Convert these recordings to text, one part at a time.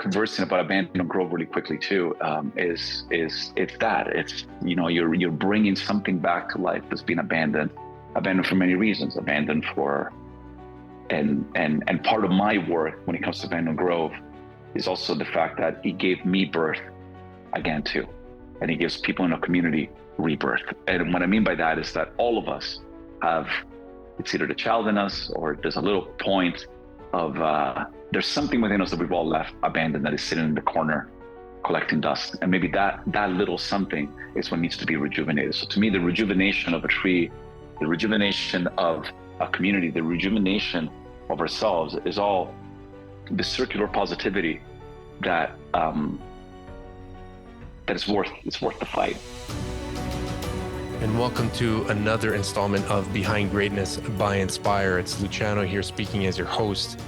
conversing about Abandoned Grove really quickly too, is it's that it's, you know, you're bringing something back to life that's been abandoned for many reasons, abandoned for, and part of my work when it comes to Abandoned Grove is also the fact that it gave me birth again too, and it gives people in a community rebirth. And what I mean by that is that all of us have, it's either the child in us or there's a little point of there's something within us that we've all left abandoned that is sitting in the corner collecting dust, and maybe that little something is what needs to be rejuvenated. So to me, the rejuvenation of a tree, the rejuvenation of a community, the rejuvenation of ourselves is all the circular positivity that it's worth the fight. And welcome to another installment of Behind Greatness by Inspire. It's Luciano here speaking as your host.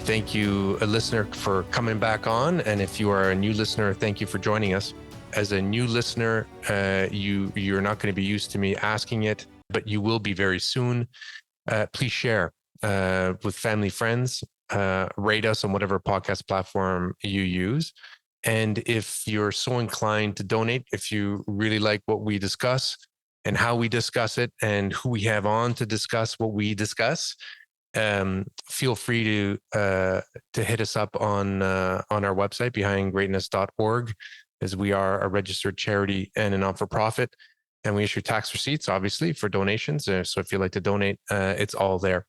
Thank you, a listener, for coming back on. And if you are a new listener, thank you for joining us. As a new listener, you're not going to be used to me asking it, but you will be very soon. Please share with family, friends, rate us on whatever podcast platform you use. And if you're so inclined to donate, if you really like what we discuss and how we discuss it and who we have on to discuss what we discuss, feel free to hit us up on our website, behindgreatness.org, as we are a registered charity and a not-for-profit. And we issue tax receipts, obviously, for donations. So if you'd like to donate, it's all there.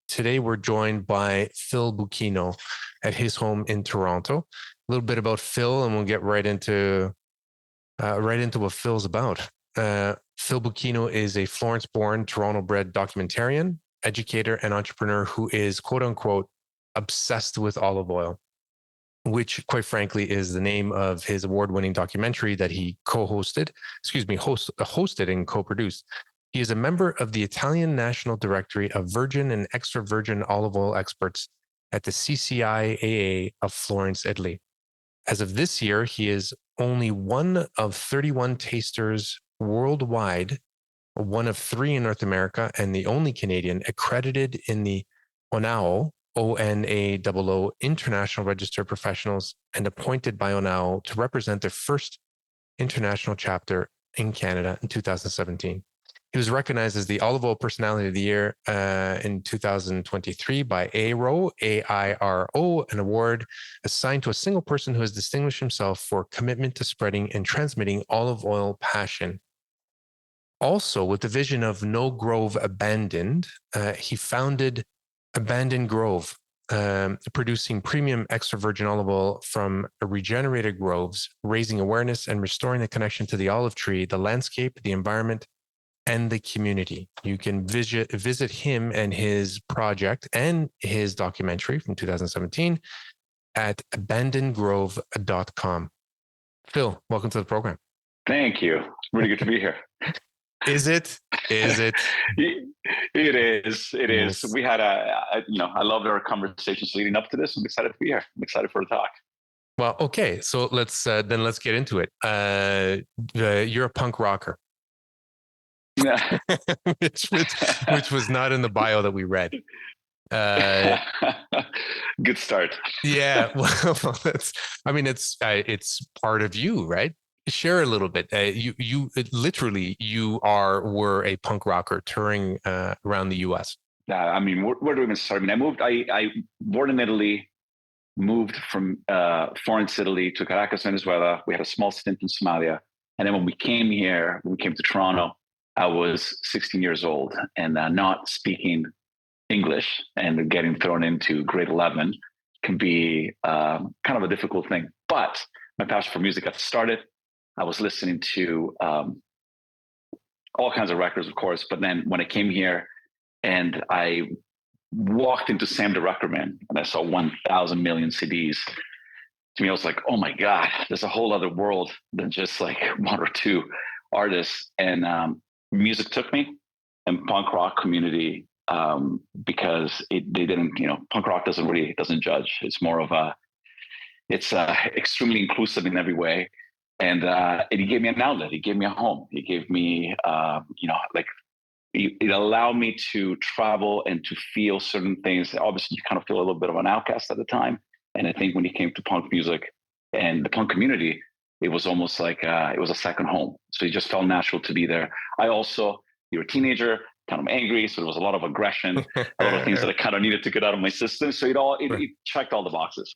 Today, we're joined by Phil Bucchino at his home in Toronto. A little bit about Phil, and we'll get right into what Phil's about. Phil Bucchino is a Florence-born, Toronto-bred documentarian, educator, and entrepreneur who is, quote unquote, obsessed with olive oil, which, quite frankly, is the name of his award-winning documentary that he hosted and co-produced. He is a member of the Italian National Directory of Virgin and Extra Virgin Olive Oil Experts at the CCIAA of Florence, Italy. As of this year, he is only one of 31 tasters worldwide, one of 3 in North America, and the only Canadian accredited in the ONAOO, ONAOO International Register of Professionals, and appointed by ONAOO to represent their first international chapter in Canada in 2017. He was recognized as the Olive Oil Personality of the Year in 2023 by AIRO, an award assigned to a single person who has distinguished himself for commitment to spreading and transmitting olive oil passion. Also, with the vision of No Grove Abandoned, he founded Abandoned Grove, producing premium extra virgin olive oil from regenerated groves, raising awareness and restoring the connection to the olive tree, the landscape, the environment, and the community. You can visit him and his project and his documentary from 2017 at abandonedgrove.com. Phil, welcome to the program. Thank you. Really good to be here. Is it? It is. Yes. We had I loved our conversations leading up to this. I'm excited to be here. I'm excited for the talk. Well, okay. So let's get into it. You're a punk rocker. which was not in the bio that we read. Good start. Yeah, well, it's part of you, right? Share a little bit. You literally were a punk rocker touring around the U.S. I mean, where do we even start? I mean, I born in Italy, moved from Florence, Italy to Caracas, Venezuela. We had a small stint in Somalia, and then when we came to Toronto, I was 16 years old and not speaking English and getting thrown into grade 11 can be kind of a difficult thing. But my passion for music got started. I was listening to all kinds of records, of course. But then when I came here and I walked into Sam the Record Man and I saw 1,000 million CDs, to me, I was like, oh my God, there's a whole other world than just like 1 or 2 artists. And music took me, and punk rock community, because they didn't, punk rock doesn't judge. It's more of it's extremely inclusive in every way. And it gave me an outlet. It gave me a home. It gave me, it allowed me to travel and to feel certain things. Obviously, you kind of feel a little bit of an outcast at the time. And I think when he came to punk music and the punk community, it was almost like it was a second home. So it just felt natural to be there. You're a teenager, kind of angry, so there was a lot of aggression, a lot of things that I kind of needed to get out of my system. So it checked all the boxes.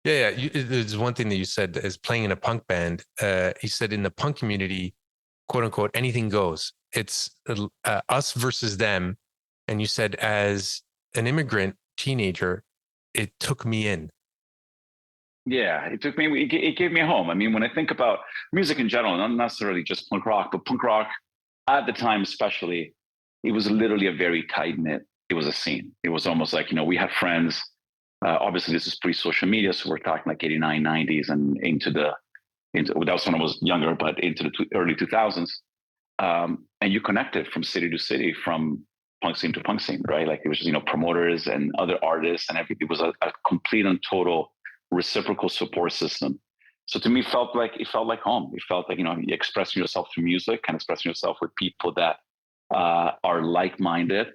Yeah. There's one thing that you said is playing in a punk band. You said in the punk community, quote unquote, anything goes. It's us versus them. And you said as an immigrant teenager, it took me in. Yeah, it gave me a home. I mean, when I think about music in general, not necessarily just punk rock, but punk rock at the time, especially, it was literally a very tight knit. It was a scene. It was almost like, we had friends. Obviously, this is pre-social media, so we're talking like 89, 90s and that was when I was younger, but into the early 2000s. And you connected from city to city, from punk scene to punk scene, right? Like it was just, promoters and other artists and everything. It was a complete and total reciprocal support system. So to me, it felt like home. It felt like, you expressing yourself through music and expressing yourself with people that are like-minded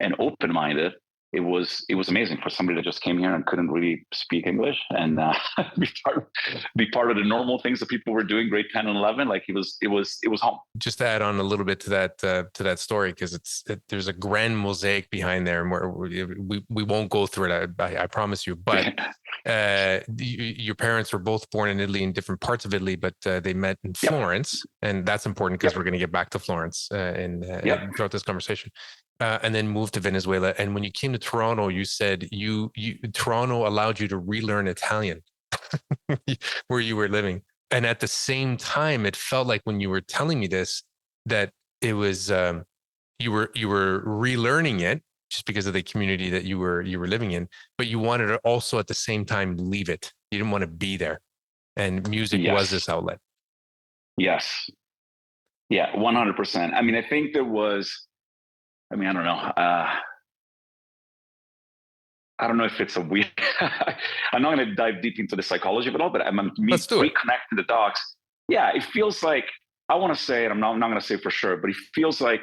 and open-minded. It was amazing for somebody that just came here and couldn't really speak English and be part of the normal things that people were doing grade 10 and 11. Like it was home. Just to add on a little bit to that story, because there's a grand mosaic behind there, and we won't go through it. I promise you. But your parents were both born in Italy, in different parts of Italy, but they met in Florence, and that's important because we're going to get back to Florence throughout this conversation. And then moved to Venezuela. And when you came to Toronto, you said Toronto allowed you to relearn Italian where you were living. And at the same time, it felt like when you were telling me this, that it was you were relearning it just because of the community that you were living in, but you wanted to also at the same time leave it. You didn't want to be there, and music was this outlet. Yes, yeah, 100%. I mean, I think there was. I mean, I don't know. I don't know if it's a weird. I'm not going to dive deep into the psychology of it all, but I'm reconnecting the dots. Yeah, it feels like, I want to say it. I'm not going to say for sure, but it feels like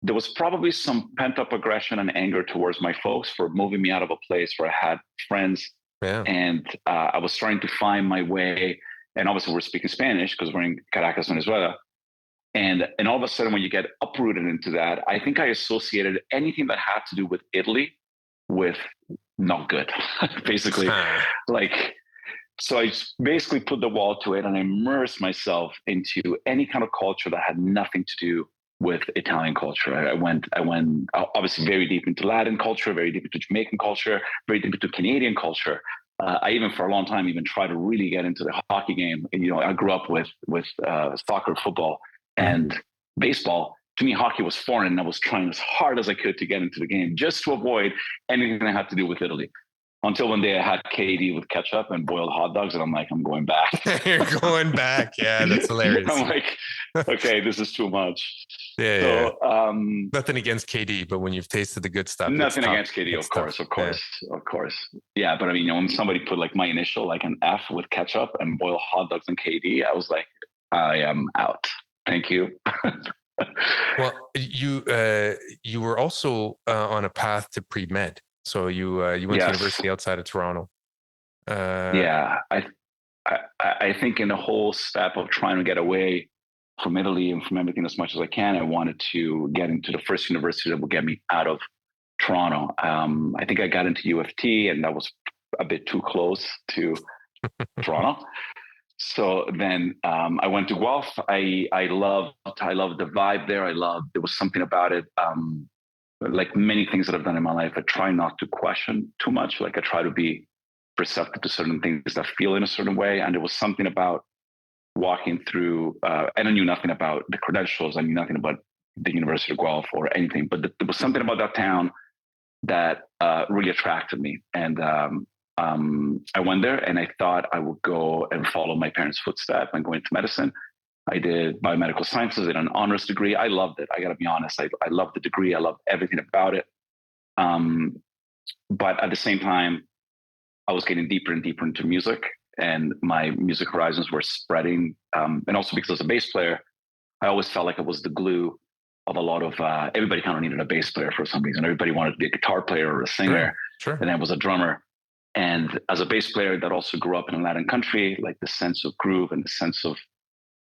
there was probably some pent up aggression and anger towards my folks for moving me out of a place where I had friends, and I was trying to find my way. And obviously, we're speaking Spanish because we're in Caracas, Venezuela. And all of a sudden, when you get uprooted into that, I think I associated anything that had to do with Italy with not good, basically. So I basically put the wall to it and I immersed myself into any kind of culture that had nothing to do with Italian culture. I went obviously very deep into Latin culture, very deep into Jamaican culture, very deep into Canadian culture. I even for a long time even tried to really get into the hockey game. And, I grew up with soccer, football, and baseball. To me, hockey was foreign, and I was trying as hard as I could to get into the game just to avoid anything that had to do with Italy. Until one day I had KD with ketchup and boiled hot dogs, and I'm like, I'm going back. You're going back. Yeah, that's hilarious. I'm like, okay, this is too much. Nothing against KD, but when you've tasted the good stuff. Nothing against KD, of course. Yeah, but I mean, when somebody put like my initial, like an F with ketchup and boiled hot dogs and KD, I was like, I am out. Thank you. Well, you were also on a path to pre-med. So you went to university outside of Toronto. I think in the whole step of trying to get away from Italy and from everything as much as I can, I wanted to get into the first university that would get me out of Toronto. I think I got into U of T, and that was a bit too close to Toronto. So then I went to Guelph. I loved the vibe there. There was something about it. Like many things that I've done in my life, I try not to question too much. Like I try to be receptive to certain things that feel in a certain way. And there was something about walking through, and I knew nothing about the credentials. I knew nothing about the University of Guelph or anything, but there was something about that town that really attracted me. And I went there and I thought I would go and follow my parents' footsteps and go into medicine. I did biomedical sciences, I did an honors degree. I loved it. I got to be honest. I loved the degree. I loved everything about it. But at the same time, I was getting deeper and deeper into music, and my music horizons were spreading. And also because I was a bass player, I always felt like I was the glue of a lot of, everybody kind of needed a bass player for some reason. Everybody wanted to be a guitar player or a singer. Sure. And I was a drummer. And as a bass player that also grew up in a Latin country, like the sense of groove and the sense of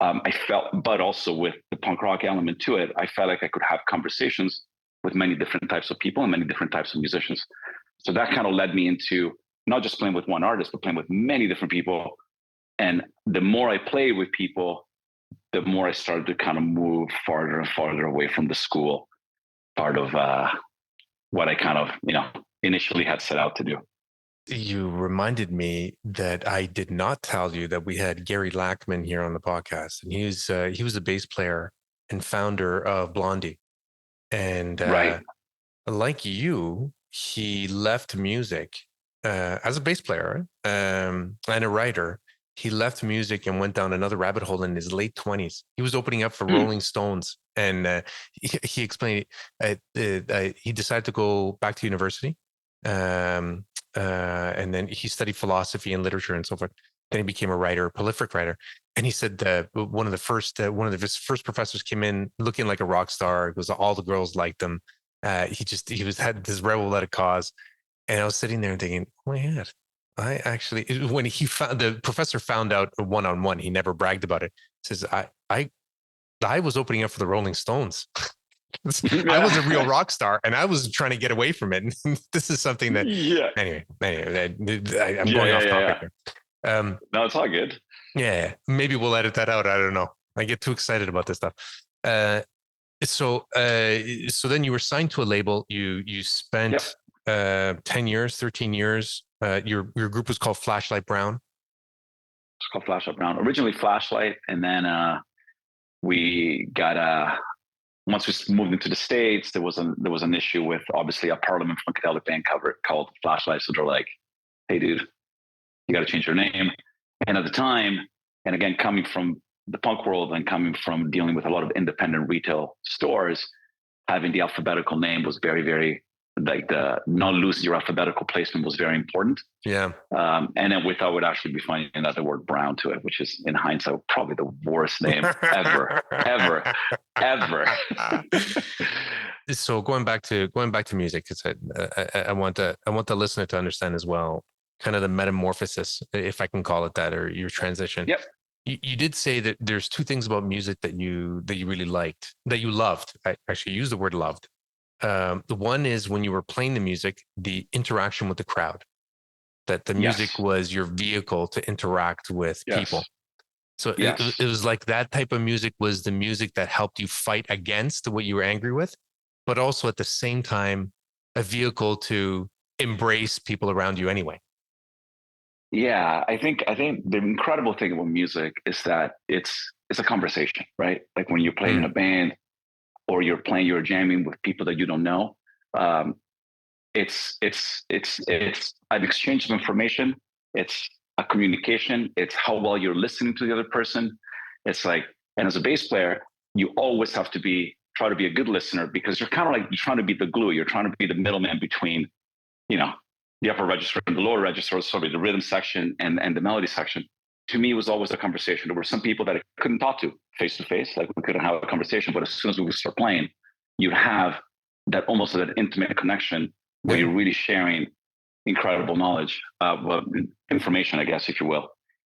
I felt, but also with the punk rock element to it, I felt like I could have conversations with many different types of people and many different types of musicians. So that kind of led me into not just playing with one artist, but playing with many different people. And the more I played with people, the more I started to kind of move farther and farther away from the school part of what I kind of, initially had set out to do. You reminded me that I did not tell you that we had Gary Lackman here on the podcast, and he was a bass player and founder of Blondie, and Right. like you, he left music as a bass player and a writer. He left music and went down another rabbit hole in his late 20s. He was opening up for Rolling Stones, and he explained he decided to go back to university. And then he studied philosophy and literature and so forth. Then he became a writer, a prolific writer. And he said one of his first professors came in looking like a rock star. It was all the girls liked him. Had this rebel without a cause. And I was sitting there and thinking, oh my God, when the professor found out one-on-one, he never bragged about it. He says, I was opening up for the Rolling Stones. I was a real rock star and I was trying to get away from it. And this is something that, anyway, I'm going off topic here. No, it's all good. Yeah. Maybe we'll edit that out. I don't know. I get too excited about this stuff. So then you were signed to a label. You spent 10 years, 13 years. Your group was called Flashlight Brown. It's called Flashlight Brown. Originally Flashlight. And then we got once we moved into the States, there was an issue with obviously a Parliament Funkadelic band cover called Flashlight. So they're like, hey, dude, you got to change your name. And at the time, and again, coming from the punk world and coming from dealing with a lot of independent retail stores, having the alphabetical name was very, very, like the not losing your alphabetical placement was very important. Yeah. And then we thought we'd actually be finding another word Brown to it, which is in hindsight probably the worst name ever. So going back to music, because I want the listener to understand as well, kind of the metamorphosis, if I can call it that, or your transition. Yep. You did say that there's two things about music that you really liked, that you loved. I actually used the word loved. The one is when you were playing the music, the interaction with the crowd, that the music was your vehicle to interact with people. So it was like that type of music was the music that helped you fight against what you were angry with, but also at the same time, a vehicle to embrace people around you anyway. Yeah, I think the incredible thing about music is that it's a conversation, right? Like when you're playing in a band, or you're jamming with people that you don't know. It's an exchange of information. It's a communication. It's how well you're listening to the other person. It's like, and as a bass player, you always have to try to be a good listener, because you're kind of like, you're trying to be the glue. You're trying to be the middleman between, the upper register and the lower register, sorry, the rhythm section and the melody section. To me, it was always a conversation. There were some people that I couldn't talk to face, like we couldn't have a conversation. But as soon as we would start playing, you'd have that almost that intimate connection where you're really sharing incredible knowledge, information, I guess, if you will.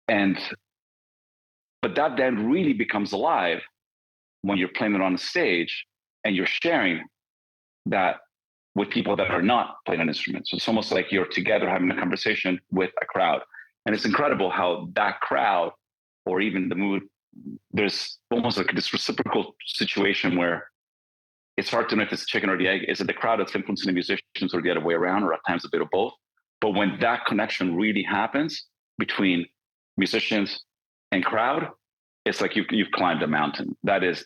But that then really becomes alive when you're playing it on the stage and you're sharing that with people that are not playing an instrument. So it's almost like you're together having a conversation with a crowd. And it's incredible how that crowd, or even the mood, there's almost like this reciprocal situation where it's hard to know if it's the chicken or the egg. Is it the crowd that's influencing the musicians, or the other way around, or at times a bit of both? But when that connection really happens between musicians and crowd, it's like you've climbed a mountain. That is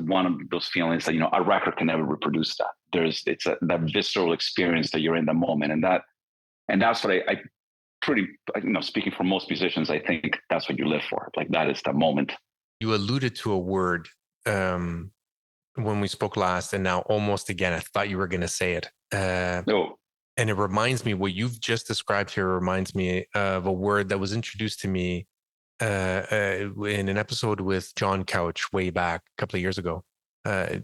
one of those feelings that, a record can never reproduce that. It's that visceral experience that you're in the moment. And that's what I speaking for most musicians, I think that's what you live for. Like, that is the moment. You alluded to a word when we spoke last, and now almost again, I thought you were going to say it. And it reminds me, what you've just described here reminds me of a word that was introduced to me in an episode with John Couch way back a couple of years ago.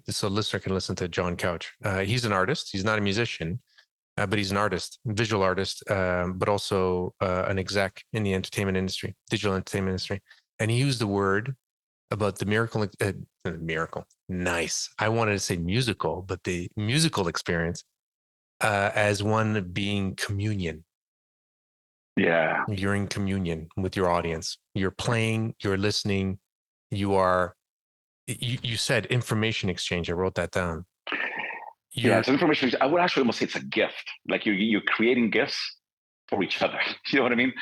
So listener can listen to John Couch. He's an artist. He's not a musician, but he's an artist, visual artist, but also an exec in the entertainment industry, digital entertainment industry. And he used the word about the miracle. Nice. I wanted to say musical, but the musical experience as one being communion. Yeah. You're in communion with your audience. You're playing, you're listening, you said information exchange. I wrote that down. Yeah, it's information. I would actually almost say it's a gift. Like you're creating gifts for each other. You know what I mean?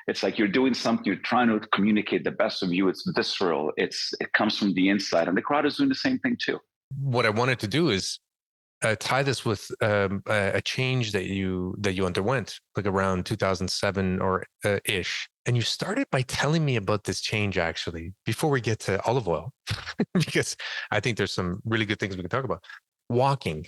It's like you're doing something, you're trying to communicate the best of you. It's visceral. It comes from the inside, and the crowd is doing the same thing too. What I wanted to do is tie this with a change that you underwent, like around 2007 or ish. And you started by telling me about this change, actually, before we get to olive oil, because I think there's some really good things we can talk about. Walking.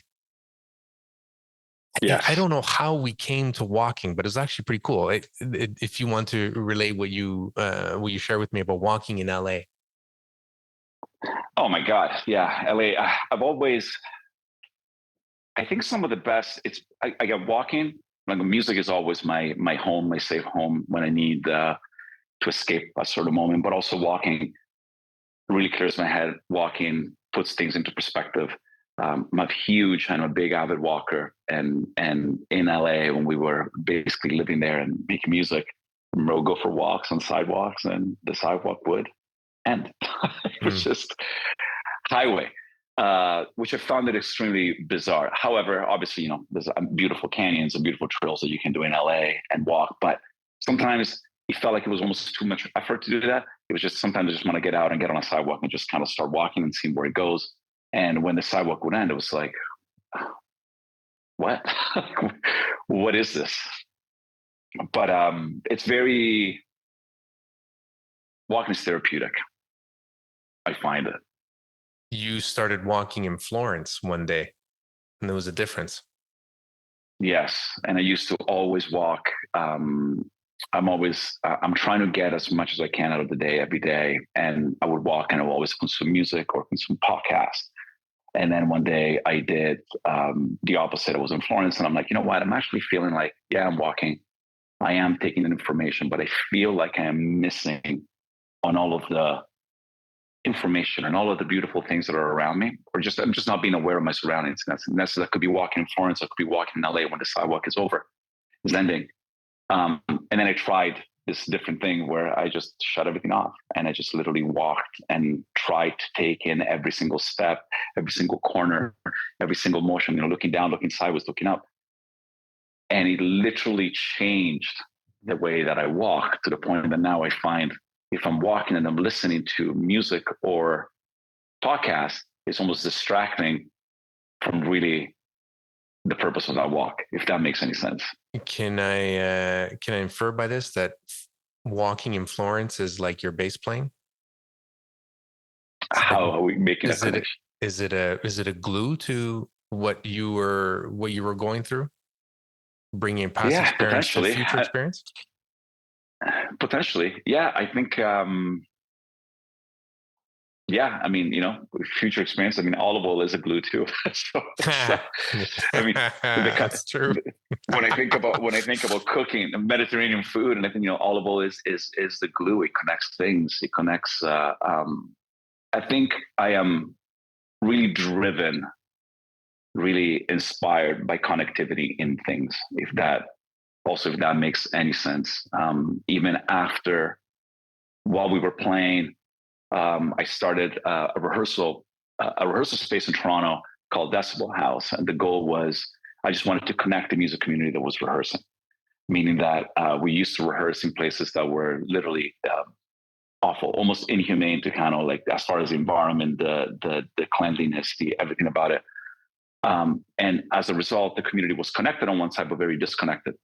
Yes. I don't know how we came to walking, but it's actually pretty cool. If you want to relay what you share with me about walking in LA. Oh my God. Yeah. LA. I think some of the best, I get walking, like music is always my home, my safe home when I need to escape a sort of moment, but also walking really clears my head. Walking puts things into perspective. I'm a big avid walker, and in LA when we were basically living there and making music, we'll go for walks on sidewalks, and the sidewalk would end. It was just highway, which I found it extremely bizarre. However, obviously, there's beautiful canyons and beautiful trails that you can do in LA and walk, but sometimes it felt like it was almost too much effort to do that. It was just sometimes I just want to get out and get on a sidewalk and just kind of start walking and seeing where it goes. And when the sidewalk would end, it was like, what? What is this? But it's walking is therapeutic. I find it. You started walking in Florence one day, and there was a difference. Yes, and I used to always walk. I'm trying to get as much as I can out of the day every day, and I would walk, and I would always consume music or consume podcasts. And then one day I did the opposite. I was in Florence, and I'm like, you know what? I'm actually feeling like, yeah, I'm walking, I am taking in information, but I feel like I am missing on all of the information and all of the beautiful things that are around me, or I'm just not being aware of my surroundings. And that could be walking in Florence, I could be walking in LA when the sidewalk is ending. And then I tried this different thing where I just shut everything off, and I just literally walked and tried to take in every single step, every single corner, every single motion, looking down, looking sideways, looking up. And it literally changed the way that I walk, to the point that now I find if I'm walking and I'm listening to music or podcast, it's almost distracting from really the purpose of that walk, if that makes any sense. Can I infer by this that walking in Florence is like your bass playing? How are we making that connection? Is it a glue to what you were going through, bringing past experience to future experience? Potentially, yeah. I think, yeah. I mean, future experience. I mean, olive oil is a glue too. so, I mean, that's true. when I think about cooking Mediterranean food, and I think olive oil is the glue. It connects things. It connects. I think I am really driven, really inspired by connectivity in things. If that makes any sense. Even while we were playing, I started a rehearsal space in Toronto called Decibel House. And the goal was, I just wanted to connect the music community that was rehearsing, meaning that we used to rehearse in places that were literally awful, almost inhumane, to kind of like, as far as the environment, the cleanliness, everything about it. And as a result, the community was connected on one side, but very disconnected.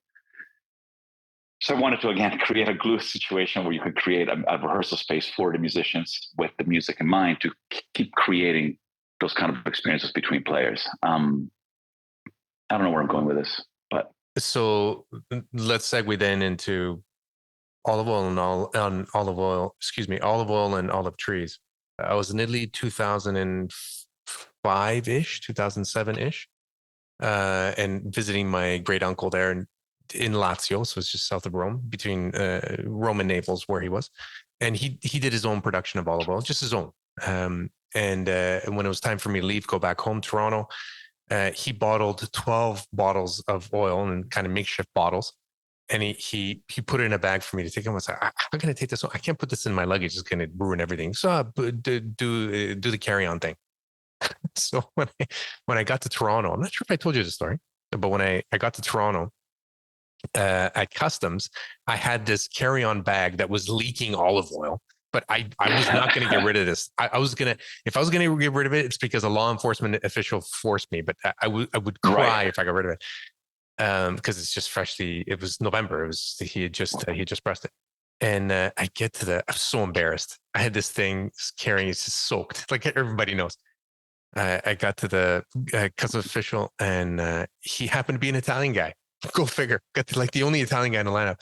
So I wanted to, again, create a glue situation where you could create a rehearsal space for the musicians with the music in mind, to keep creating those kind of experiences between players. I don't know where I'm going with this, but. So let's segue then into olive oil and olive oil and olive trees. I was in Italy 2005-ish, 2007-ish. and visiting my great uncle there in Lazio. So it's just south of Rome, between Rome and Naples, where he was. And he did his own production of olive oil, just his own. And when it was time for me to leave, go back home, Toronto, he bottled 12 bottles of oil and kind of makeshift bottles. And he put it in a bag for me to take. I was like, how can I take this? I can't put this in my luggage. It's going to ruin everything. So do the carry-on thing. So when I got to Toronto, I'm not sure if I told you the story, but when I got to Toronto, at customs, I had this carry-on bag that was leaking olive oil, but I was not going to get rid of this. If I was going to get rid of it, it's because a law enforcement official forced me, but I would cry Right. if I got rid of it. Because it's just freshly, it was November. He had just pressed it. And I get to I'm so embarrassed. I had this thing carrying, it's just soaked, like everybody knows. I got to the customs official, and he happened to be an Italian guy. Go figure. Got to like the only Italian guy in the lineup.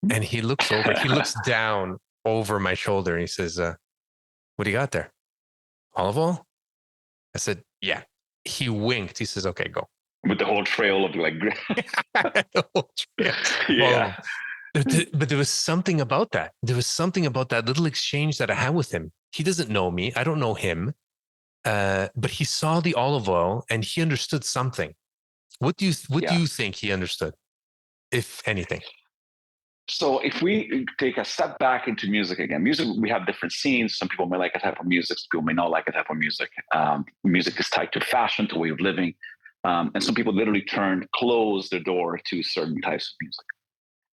And he looks down over my shoulder and he says, what do you got there? Olive oil? I said, yeah. He winked. He says, okay, go. With the whole trail of like, The whole trail. yeah. But there was something about that. There was something about that little exchange that I had with him. He doesn't know me. I don't know him. But he saw the olive oil and he understood something. What do you think he understood, if anything? So if we take a step back into music again, music, we have different scenes. Some people may like a type of music. Some people may not like a type of music. Music is tied to fashion, to way of living. And some people literally close their door to certain types of music.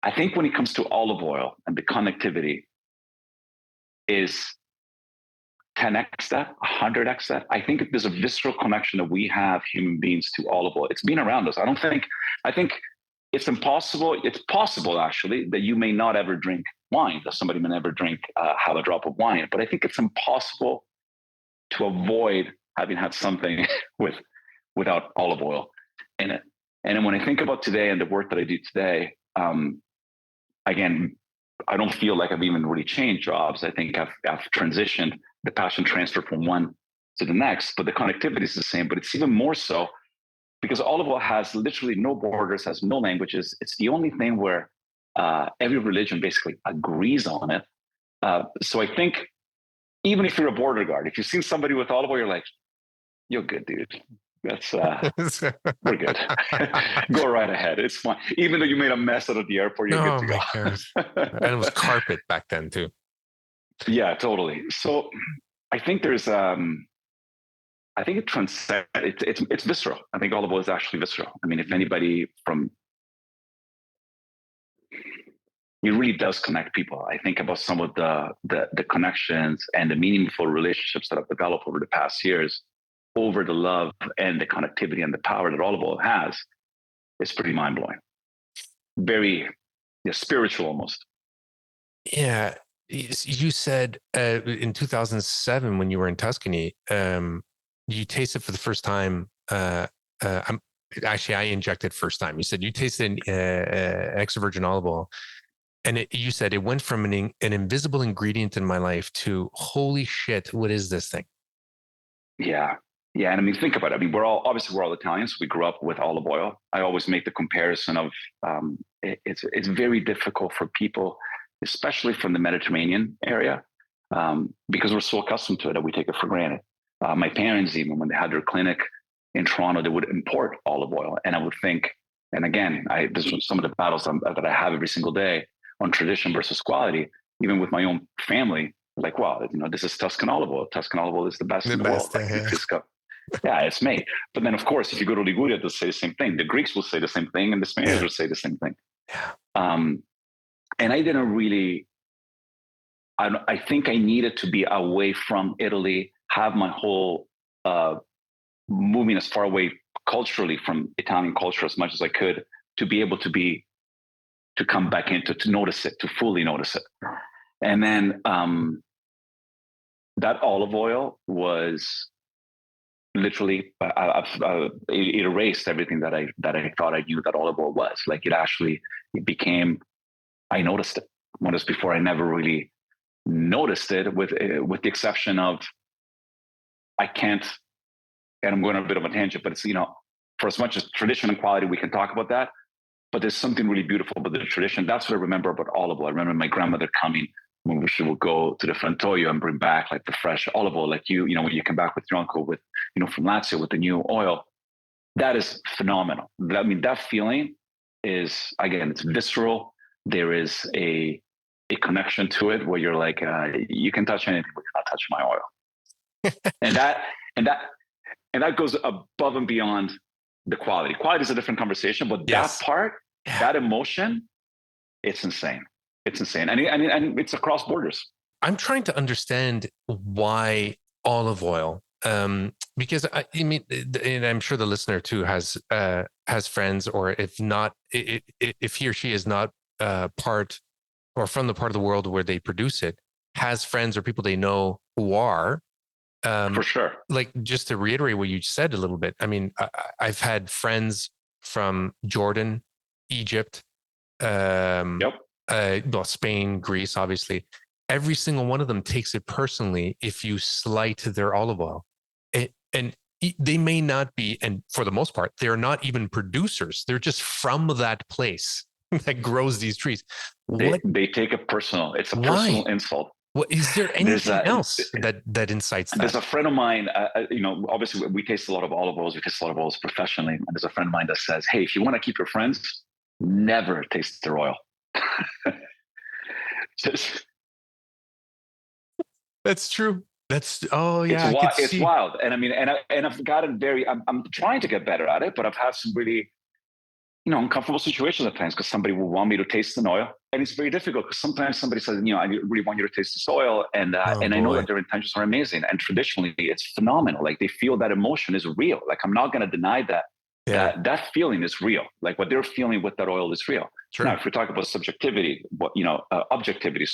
I think when it comes to olive oil and the connectivity is 10x that, 100x that. I think there's a visceral connection that we have, human beings, to olive oil. It's been around us. I think it's impossible. It's possible, actually, that you may not ever drink wine, that somebody may never have a drop of wine. But I think it's impossible to avoid having had something without olive oil in it. And then when I think about today and the work that I do today, again, I don't feel like I've even really changed jobs. I think I've transitioned, the passion transfer from one to the next, but the connectivity is the same. But it's even more so because olive oil has literally no borders, has no languages. It's the only thing where every religion basically agrees on it. So I think even if you're a border guard, if you've seen somebody with olive oil, you're like, you're good, dude. That's we're good. Go right ahead. It's fine. Even though you made a mess out of the airport, you're good to go. And it was carpet back then too. Yeah, totally. So I think there's I think it transcends. It's visceral. I think olive oil is actually visceral. I mean, if anybody it really does connect people. I think about some of the connections and the meaningful relationships that I've developed over the past years, over the love and the connectivity and the power that olive oil has. It's pretty mind blowing. Very spiritual almost. Yeah. You said in 2007 when you were in Tuscany, you tasted for the first time. I injected first time. You said you tasted extra virgin olive oil, and you said it went from an invisible ingredient in my life to holy shit, what is this thing? Yeah. Yeah. And I mean, think about it. I mean, we're all Italians. We grew up with olive oil. I always make the comparison of it's very difficult for people, especially from the Mediterranean area, because we're so accustomed to it that we take it for granted. My parents, even when they had their clinic in Toronto, they would import olive oil. And I would think, and again, this is some of the battles that I have every single day on tradition versus quality, even with my own family. Like, well, this is Tuscan olive oil. Tuscan olive oil is the best in the world. Yeah, it's made. But then, of course, if you go to Liguria, they'll say the same thing. The Greeks will say the same thing, and the Spaniards will say the same thing. And I didn't really. I think I needed to be away from Italy, have my whole moving as far away culturally from Italian culture as much as I could to be able to come back into to notice it, to fully notice it. And then that olive oil was literally it erased everything that I thought I knew that olive oil was. Like it became. I noticed it. Whereas before, I never really noticed it, with the exception of I can't. And I'm going on a bit of a tangent, but it's for as much as tradition and quality, we can talk about that. But there's something really beautiful about the tradition. That's what I remember about olive oil. I remember my grandmother coming when she would go to the Frantoio and bring back like the fresh olive oil, like you know, when you come back with your uncle with, you know, from Lazio with the new oil. That is phenomenal. I mean, that feeling is, again, it's visceral. There is a connection to it where you're like, you can touch anything, but you're not touching my oil. and that goes above and beyond the quality. Quality is a different conversation, but that part, that emotion, it's insane. It's insane. And it's across borders. I'm trying to understand why olive oil. Because I mean, and I'm sure the listener too has friends, or if not, if he or she is not part or from the part of the world where they produce it, has friends or people they know who are. For sure. Like, just to reiterate what you said a little bit, I mean, I've had friends from Jordan, Egypt, Spain, Greece, obviously. Every single one of them takes it personally if you slight their olive oil. And they may not be, and for the most part, they're not even producers. They're just from that place that grows these trees. They take it personal. It's a personal insult. What, is there anything else that incites that? There's a friend of mine, you know, obviously we taste a lot of olive oils. We taste a lot of oils professionally. And there's a friend of mine that says, hey, if you want to keep your friends, never taste their oil. That's true. It's wild. And I mean, and I've gotten I'm trying to get better at it, but I've had some really, you know, uncomfortable situations at times because somebody will want me to taste an oil. And it's very difficult because sometimes somebody says, you know, I really want you to taste this oil. And I know that their intentions are amazing. And traditionally it's phenomenal. Like they feel that emotion is real. Like I'm not going to deny that. Yeah. That feeling is real. Like what they're feeling with that oil is real. True. Now, if we talk about subjectivity, objectivity,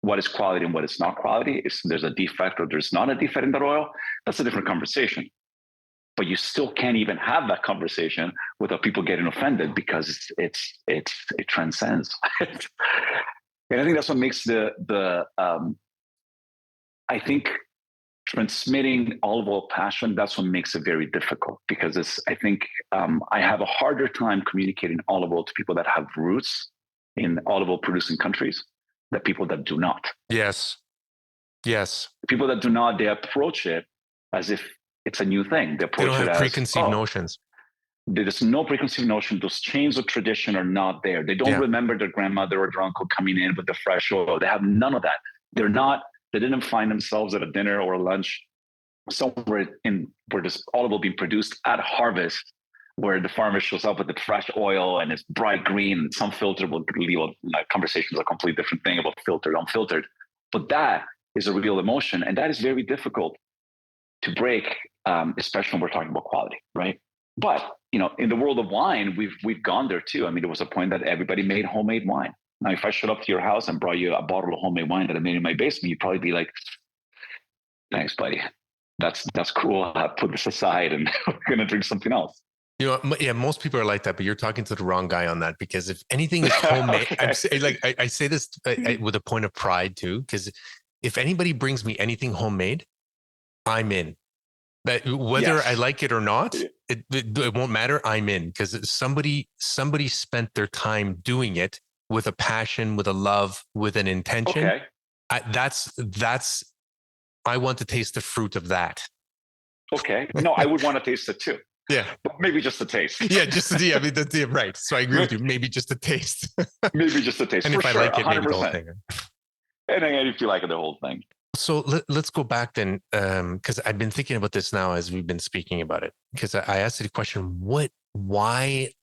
what is quality and what is not quality, if there's a defect or there's not a defect in that oil, that's a different conversation. But you still can't even have that conversation without people getting offended because it transcends. And I think that's what makes I think transmitting olive oil passion, that's what makes it very difficult because I have a harder time communicating olive oil to people that have roots in olive oil producing countries than people that do not. Yes. People that do not, they approach it as if it's a new thing. They don't have preconceived notions. There's no preconceived notion. Those chains of tradition are not there. They don't remember their grandmother or their uncle coming in with the fresh oil. They have none of that. They didn't find themselves at a dinner or a lunch somewhere where this olive oil being produced at harvest, where the farmer shows up with the fresh oil and it's bright green and some filter will leave conversations a completely different thing about filtered, unfiltered. But that is a real emotion. And that is very difficult to break, especially when we're talking about quality, right? But, you know, in the world of wine, we've gone there too. I mean, there was a point that everybody made homemade wine. Now, if I showed up to your house and brought you a bottle of homemade wine that I made in my basement, you'd probably be like, thanks, buddy. That's cool. I'll put this aside and we're going to drink something else. You know, yeah, most people are like that, but you're talking to the wrong guy on that because if anything is homemade, okay. I say this with a point of pride too, because if anybody brings me anything homemade, I'm in. That whether I like it or not, it won't matter. I'm in because somebody spent their time doing it with a passion, with a love, with an intention. Okay. I want to taste the fruit of that. Okay. No, I would want to taste it too. Yeah. But maybe just a taste. Yeah, just I mean, right. So I agree with you. Maybe just a taste. Maybe just a taste. And for if I like it, 100%. Maybe the whole thing. And if you like it, the whole thing. So let's go back then, because I've been thinking about this now as we've been speaking about it. Because I asked you the question, why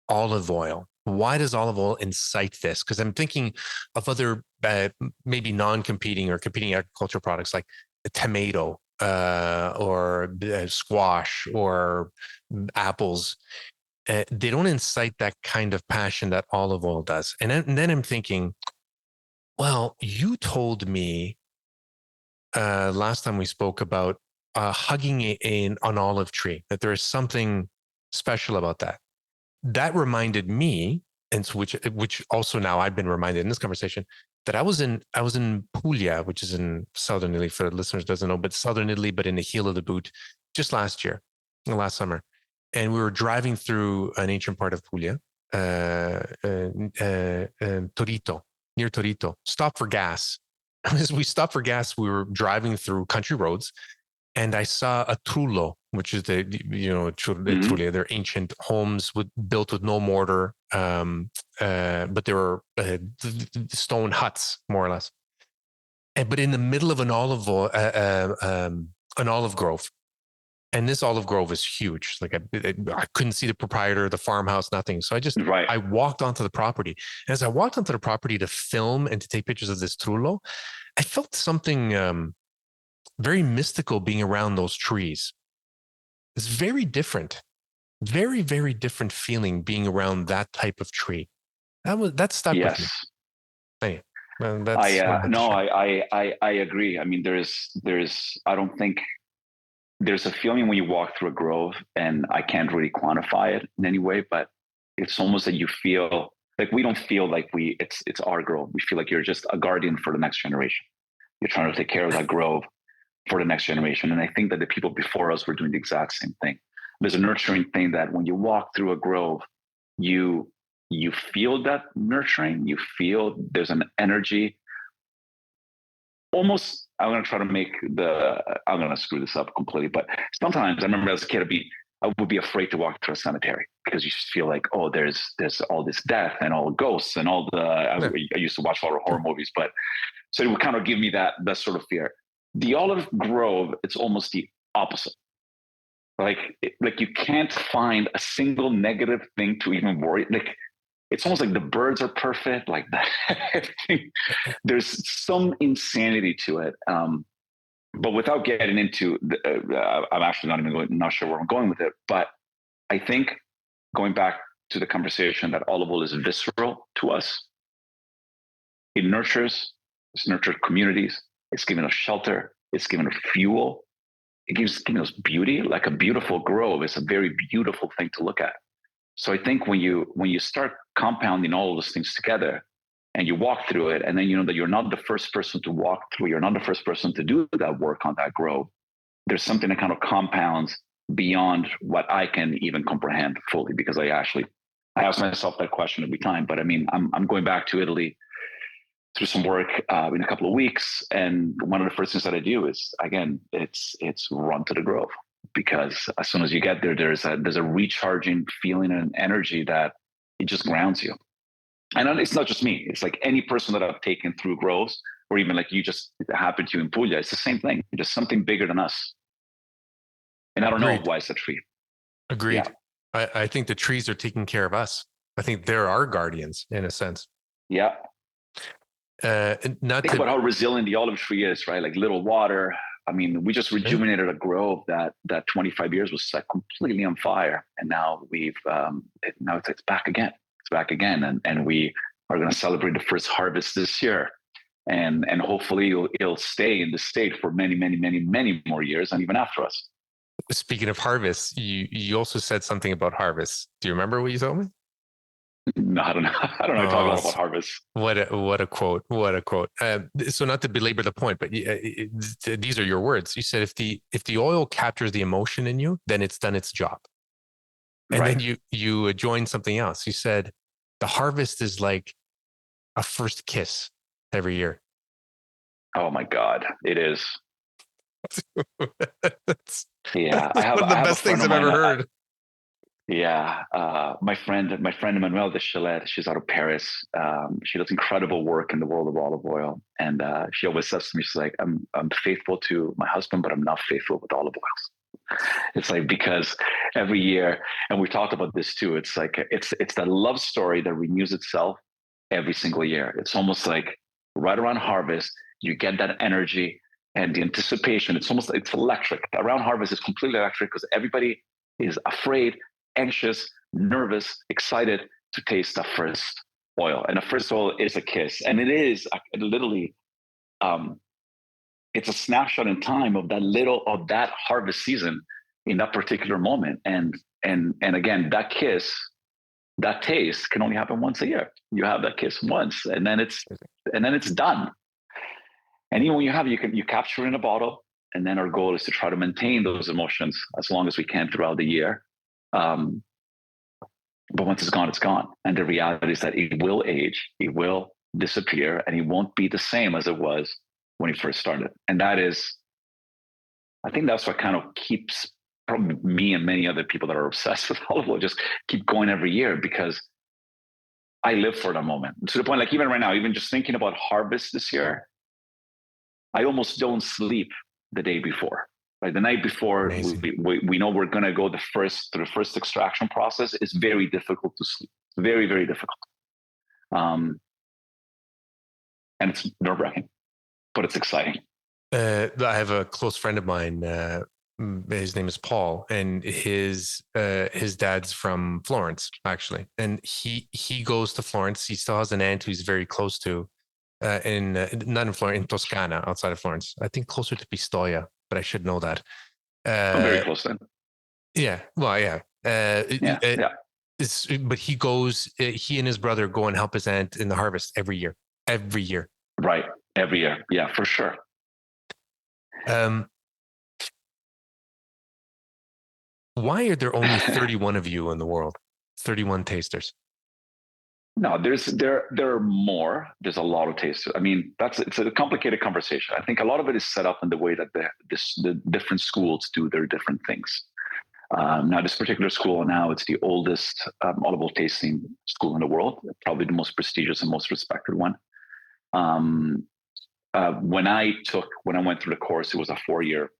olive oil? Why does olive oil incite this? Because I'm thinking of other maybe non-competing or competing agricultural products like the tomato or squash or apples. They don't incite that kind of passion that olive oil does. And then I'm thinking, well, you told me last time we spoke about hugging an olive tree, that there is something special about that. That reminded me, and which also now I've been reminded in this conversation, that I was in Puglia, which is in southern Italy, for listeners who doesn't know, but southern Italy, but in the heel of the boot, just last summer. and we were driving through an ancient part of Puglia, Torito, near Torito. Stop for gas. As we stopped for gas, we were driving through country roads, and I saw a trullo, which is Trulli, they're ancient homes built with no mortar, but they were stone huts, more or less. But in the middle of an olive grove. And this olive grove is huge. Like I couldn't see the proprietor, the farmhouse, nothing. So I walked onto the property. And as I walked onto the property to film and to take pictures of this trullo, I felt something very mystical being around those trees. It's very different, very, very different feeling being around that type of tree. That stuck with me. Hey, I agree. I mean, I don't think there's a feeling when you walk through a grove, and I can't really quantify it in any way, but it's almost that you feel like we don't feel like it's our grove. We feel like you're just a guardian for the next generation. You're trying to take care of that grove for the next generation. And I think that the people before us were doing the exact same thing. There's a nurturing thing that when you walk through a grove, you feel that nurturing, you feel there's an energy. Almost, I'm going to try to I'm going to screw this up completely, but sometimes I remember as a kid, I would be afraid to walk through a cemetery because you just feel like, oh, there's all this death and all ghosts and all I used to watch a lot of horror movies, but so it would kind of give me that sort of fear. The olive grove, it's almost the opposite. Like you can't find a single negative thing to even worry. Like it's almost like the birds are perfect. Like that. There's some insanity to it. But without getting into, I'm actually not sure where I'm going with it. But I think going back to the conversation that olive oil is visceral to us. It nurtures. It's nurtured communities. It's given us shelter. It's given us fuel. It's given us beauty. Like a beautiful grove is a very beautiful thing to look at. So I think when you start compounding all of those things together and you walk through it, and then you know that you're not the first person to walk through, you're not the first person to do that work on that grove, there's something that kind of compounds beyond what I can even comprehend fully, because I ask myself that question every time. But I mean, I'm going back to Italy through some work in a couple of weeks. And one of the first things that I do is, again, it's run to the grove, because as soon as you get there, there's a recharging feeling and energy that it just grounds you. And it's not just me. It's like any person that I've taken through groves, or even like you just happened to in Puglia, it's the same thing. Just something bigger than us. And I don't know why it's a tree. Agreed. Yeah. I think the trees are taking care of us. I think they're our guardians in a sense. Yeah. Think about how resilient the olive tree is, right? Like little water. I mean, we just rejuvenated a grove that 25 years was set completely on fire, and now it's back again. It's back again, and we are going to celebrate the first harvest this year, and hopefully it'll stay in the state for many, many, many, many more years, and even after us. Speaking of harvest, you also said something about harvest. Do you remember what you told me? No, I don't know. I don't know. Talk a lot about harvest. What a quote. What a quote. So not to belabor the point, but these are your words. You said if the oil captures the emotion in you, then it's done its job. And then you joined something else. You said the harvest is like a first kiss every year. Oh my God, it is. Yeah, one of the best things I've ever heard. My friend Emmanuelle de Chalet, she's out of Paris. She does incredible work in the world of olive oil, and she always says to me, she's like, "I'm faithful to my husband, but I'm not faithful with olive oils." It's like, because every year, and we talked about this too. It's like it's that love story that renews itself every single year. It's almost like right around harvest, you get that energy and the anticipation. It's electric. Around harvest is completely electric because everybody is afraid, anxious, nervous, excited to taste the first oil. And the first oil is a kiss. And it is literally, it's a snapshot in time of that harvest season in that particular moment. And again, that kiss, that taste can only happen once a year. You have that kiss once, and then it's done. And even when you capture it in a bottle. And then our goal is to try to maintain those emotions as long as we can throughout the year. But once it's gone, it's gone. And the reality is that it will age, it will disappear, and it won't be the same as it was when it first started. And that is, I think that's what kind of keeps probably me and many other people that are obsessed with olive oil just keep going every year, because I live for that moment, to the point, like even right now, even just thinking about harvest this year, I almost don't sleep the day before. Right, the night before, we know we're going to go through the first extraction process. It's very difficult to sleep. Very, very difficult. And it's nerve-wracking, but it's exciting. I have a close friend of mine. His name is Paul, and his dad's from Florence, actually. And he goes to Florence. He still has an aunt who's very close to, not in Florence, in Toscana, outside of Florence. I think closer to Pistoia, but I should know that. I'm very close then. Yeah. Well, yeah. Yeah. But he goes. He and his brother go and help his aunt in the harvest every year. Every year. Right. Every year. Yeah, for sure. Why are there only 31 of you in the world? 31 tasters. No, there are more. There's a lot of tasters. I mean, it's a complicated conversation. I think a lot of it is set up in the way that the different schools do their different things. Now, this particular school, now it's the oldest olive oil tasting school in the world, probably the most prestigious and most respected one. When I went through the course, it was a 4-year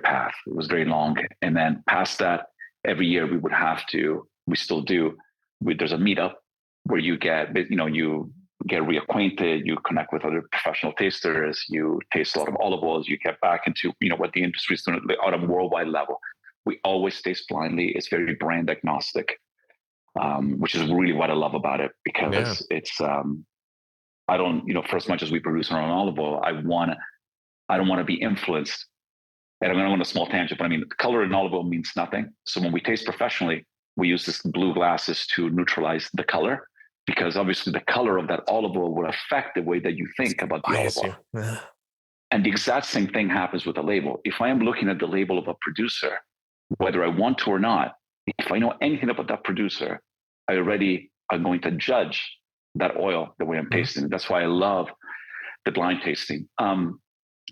path. It was very long. And then past that, every year we still do, there's a meetup where you get reacquainted, you connect with other professional tasters, you taste a lot of olive oils, you get back into, what the industry is doing on a worldwide level. We always taste blindly. It's very brand agnostic, which is really what I love about it, because it's, I don't, for as much as we produce our own olive oil, I don't want to be influenced. And I'm going to go on a small tangent, but I mean, the color in olive oil means nothing. So when we taste professionally, we use this blue glasses to neutralize the color, because obviously the color of that olive oil will affect the way that you think about the olive oil. Yeah. And the exact same thing happens with the label. If I am looking at the label of a producer, whether I want to or not, if I know anything about that producer, I already am going to judge that oil the way I'm tasting it. That's why I love the blind tasting.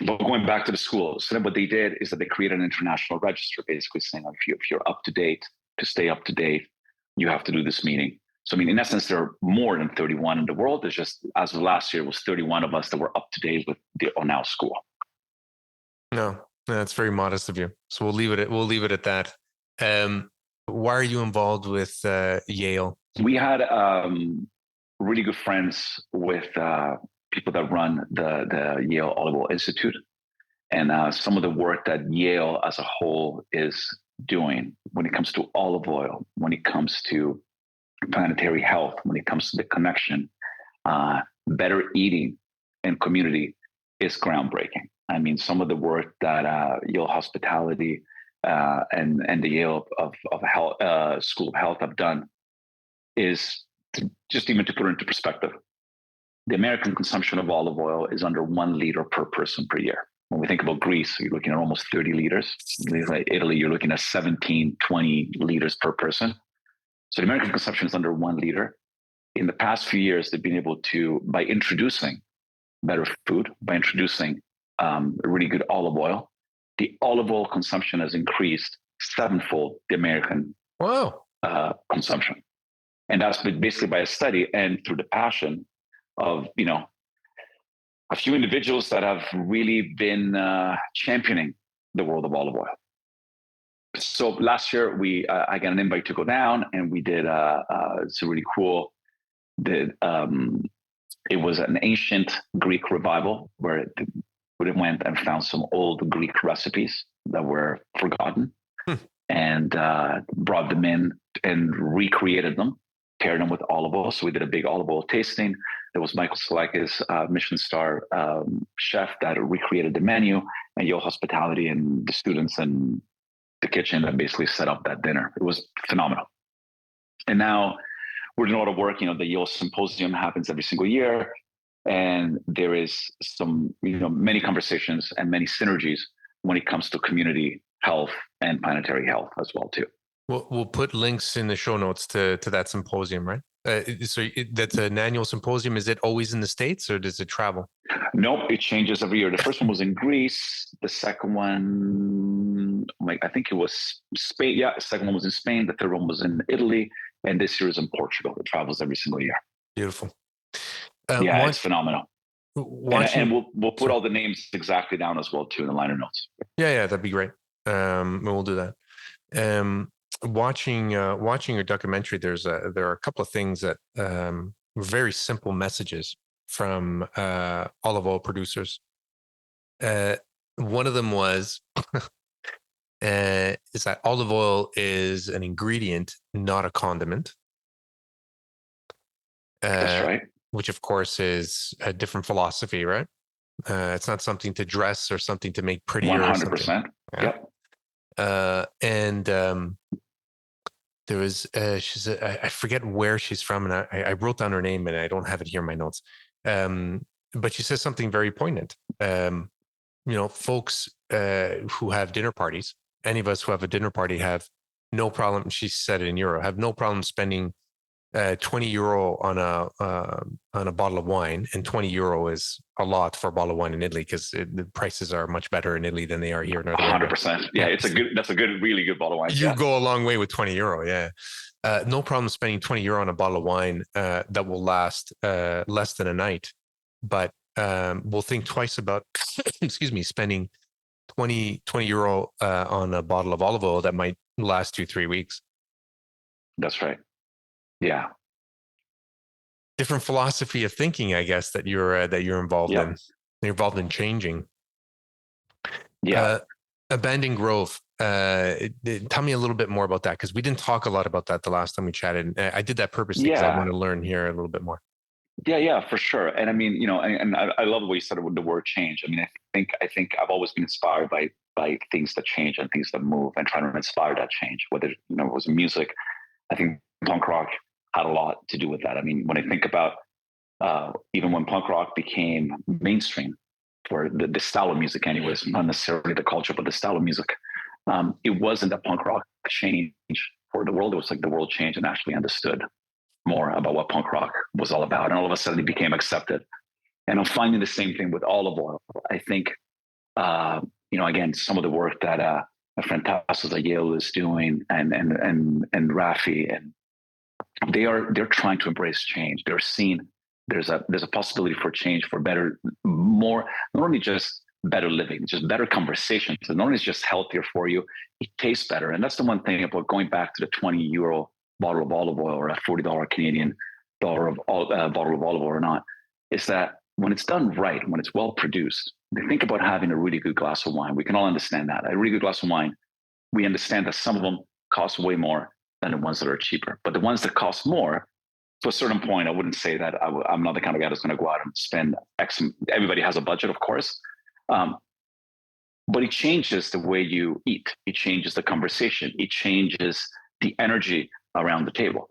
But going back to the school, so then what they did is that they created an international register, basically saying, if you're up to date, to stay up to date, you have to do this meeting. So, I mean, in essence, there are more than 31 in the world. There's just, as of last year, it was 31 of us that were up to date with the ONAOO school. No, that's very modest of you. So we'll leave it at that. Why are you involved with Yale? We had really good friends with people that run the Yale Olive Oil Institute, and some of the work that Yale as a whole is doing when it comes to olive oil, when it comes to planetary health, when it comes to the connection, better eating and community, is groundbreaking. I mean, some of the work that Yale Hospitality and the Yale of Health, School of Health have done is just even to put it into perspective. The American consumption of olive oil is under 1 liter per person per year. When we think about Greece, you're looking at almost 30 liters. Like Italy, you're looking at 17, 20 liters per person. So the American consumption is under 1 liter. In the past few years, they've been able to, by introducing better food, by introducing really good olive oil, the olive oil consumption has increased 7-fold the American consumption. And that's basically by a study and through the passion of, a few individuals that have really been championing the world of olive oil. So last year, I got an invite to go down, and we did it's really cool. It was an ancient Greek revival where we went and found some old Greek recipes that were forgotten and brought them in and recreated them, paired them with olive oil. So we did a big olive oil tasting. There was Michael Selekis, Michelin star chef, that recreated the menu, and Yale Hospitality and the students and the kitchen that basically set up that dinner. It was phenomenal. And now we're doing a lot of work. The Yale Symposium happens every single year, and there is some, many conversations and many synergies when it comes to community health and planetary health as well too. We'll put links in the show notes to that symposium, right? That's an annual symposium. Is it always in the States or does it travel? Nope, it changes every year. The first one was in Greece. The second one, I think it was Spain. Yeah, the second one was in Spain. The third one was in Italy, and this year is in Portugal. It travels every single year. Beautiful. Yeah, it's phenomenal. Watching, and we'll put all the names exactly down as well too in the liner notes. Yeah, that'd be great. We'll do that. Watching your documentary, there are a couple of things that very simple messages from olive oil producers. One of them was is that olive oil is an ingredient, not a condiment. That's right. Which of course is a different philosophy, right? It's not something to dress or something to make prettier. 100%. Yep. And there was she's I forget where she's from, and I wrote down her name and I don't have it here in my notes. But she says something very poignant. Folks who have dinner parties, any of us who have a dinner party have no problem. She said it in euro, have no problem spending 20 euro on a bottle of wine, and 20 euro is a lot for a bottle of wine in Italy because the prices are much better in Italy than they are here in North America. 100%. Yeah, that's a really good bottle of wine. You go a long way with 20 euro. Yeah. No problem spending 20 euro on a bottle of wine that will last less than a night, but we'll think twice about, spending 20 euro on a bottle of olive oil that might last 2-3 weeks. That's right. Yeah. Different philosophy of thinking, I guess, that you're involved in. You're involved in changing. Yeah. Abandoning growth. Tell me a little bit more about that, because we didn't talk a lot about that the last time we chatted. I did that purposely because I want to learn here a little bit more. Yeah, for sure. And I mean, and I love the way you said it with the word change. I mean, I think I've always been inspired by things that change and things that move, and trying to inspire that change. Whether it was music, I think punk rock had a lot to do with that. I mean, when I think about even when punk rock became mainstream for the style of music, anyways, not necessarily the culture, but the style of music, it wasn't a punk rock change for the world. It was like the world changed and actually understood more about what punk rock was all about. And all of a sudden it became accepted. And I'm finding the same thing with olive oil. I think, again, some of the work that my friend Tassos at Yale is doing and Rafi, and they're trying to embrace change. They're seeing there's a possibility for change, for better, more, not only just better living, just better conversations. And not only is just healthier for you, it tastes better. And that's the one thing about going back to the 20 euro bottle of olive oil or a $40 Canadian bottle of olive oil or not, is that when it's done right, when it's well produced, think about having a really good glass of wine. We can all understand that. A really good glass of wine, we understand that some of them cost way more than the ones that are cheaper. But the ones that cost more, to a certain point, I wouldn't say that I'm not the kind of guy that's going to go out and spend X. Everybody has a budget, of course. But it changes the way you eat. It changes the conversation. It changes the energy around the table.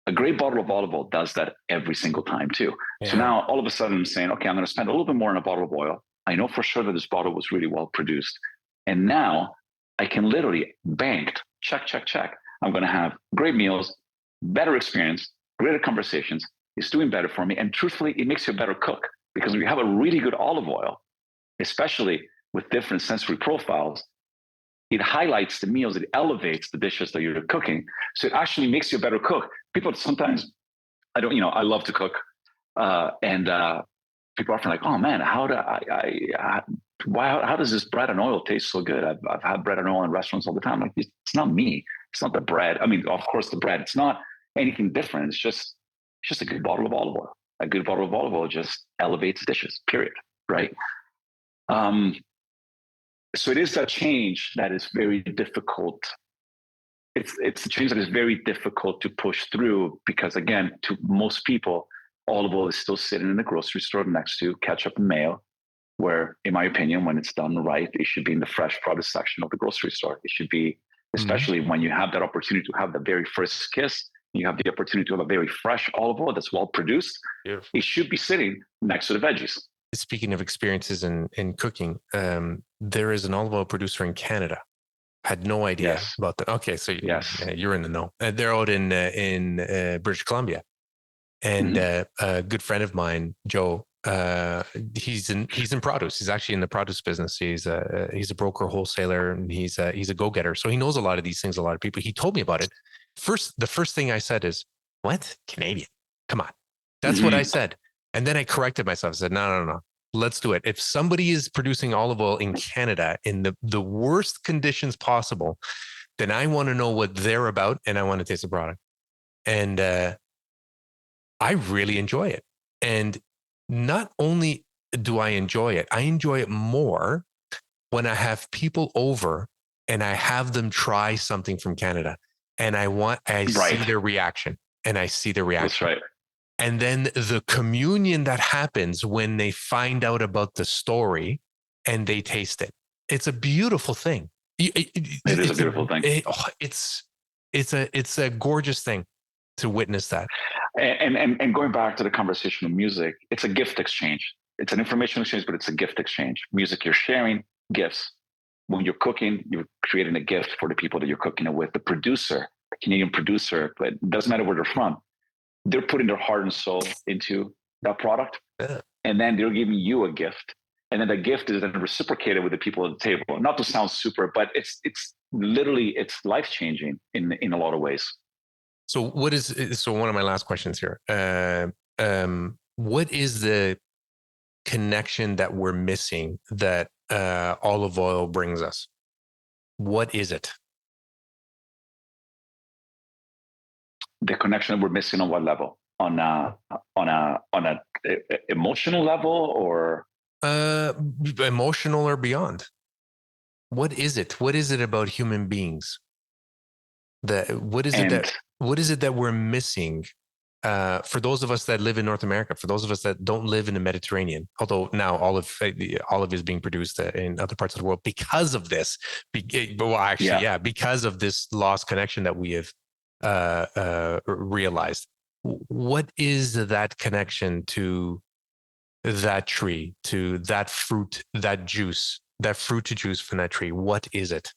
A great bottle of olive oil does that every single time too. Yeah. So now all of a sudden I'm saying, okay, I'm going to spend a little bit more on a bottle of oil. I know for sure that this bottle was really well produced. And now I can literally banked, check. I'm going to have great meals, better experience, greater conversations. It's doing better for me. And truthfully, it makes you a better cook, because when you have a really good olive oil, especially with different sensory profiles, it highlights the meals, it elevates the dishes that you're cooking. So it actually makes you a better cook. People sometimes, I love to cook. And people are often like, oh man, how does this bread and oil taste so good? I've had bread and oil in restaurants all the time. Like, it's not me. It's not the bread. I mean, of course the bread, it's not anything different. It's just a good bottle of olive oil. A good bottle of olive oil just elevates dishes, period. Right. So it is that change that is very difficult. It's a change that is very difficult to push through, because again, to most people, olive oil is still sitting in the grocery store next to ketchup and mayo, where, in my opinion, when it's done right, it should be in the fresh produce section of the grocery store. It should be, especially when you have that opportunity to have the very first kiss, you have the opportunity to have a very fresh olive oil that's well produced. Beautiful. It should be sitting next to the veggies. Speaking of experiences in cooking, there is an olive oil producer in Canada. Had no idea Yes. about that. Okay, so Yes. you're in the know. They're out in British Columbia, and a good friend of mine, Joe, he's in produce. He's actually in the produce business. He's a broker, wholesaler, and he's a go-getter. So he knows a lot of these things. A lot of people. He told me about it. The first thing I said is, "What? Canadian? Come on." That's what I said, and then I corrected myself. I said, "No. Let's do it. If somebody is producing olive oil in Canada in the worst conditions possible, then I want to know what they're about, and I want to taste the product." And I really enjoy it. And not only do I enjoy it more when I have people over and I have them try something from Canada, and I see their reaction, and I see the reaction. That's right. And then the communion that happens when they find out about the story and they taste it. It's a beautiful thing. It is a beautiful thing. It's a gorgeous thing to witness that. And going back to the conversation of music, it's a gift exchange. It's an information exchange, but it's a gift exchange. Music, you're sharing gifts. When you're cooking, you're creating a gift for the people that you're cooking it with. The producer, the Canadian producer, but it doesn't matter where they're from, they're putting their heart and soul into that product. Yeah. And then they're giving you a gift. And then the gift is then reciprocated with the people at the table. Not to sound super, but it's literally, it's life-changing in a lot of ways. So one of my last questions here, what is the connection that we're missing that olive oil brings us? What is it? The connection that we're missing on what level? On a emotional level, or emotional or beyond? What is it? What is it about human beings? What is it that we're missing? For those of us that live in North America, for those of us that don't live in the Mediterranean, although now olive is being produced in other parts of the world because of this. Because of this lost connection that we have realized. What is that connection to that tree, to that fruit, that juice, that fruit to juice from that tree? What is it?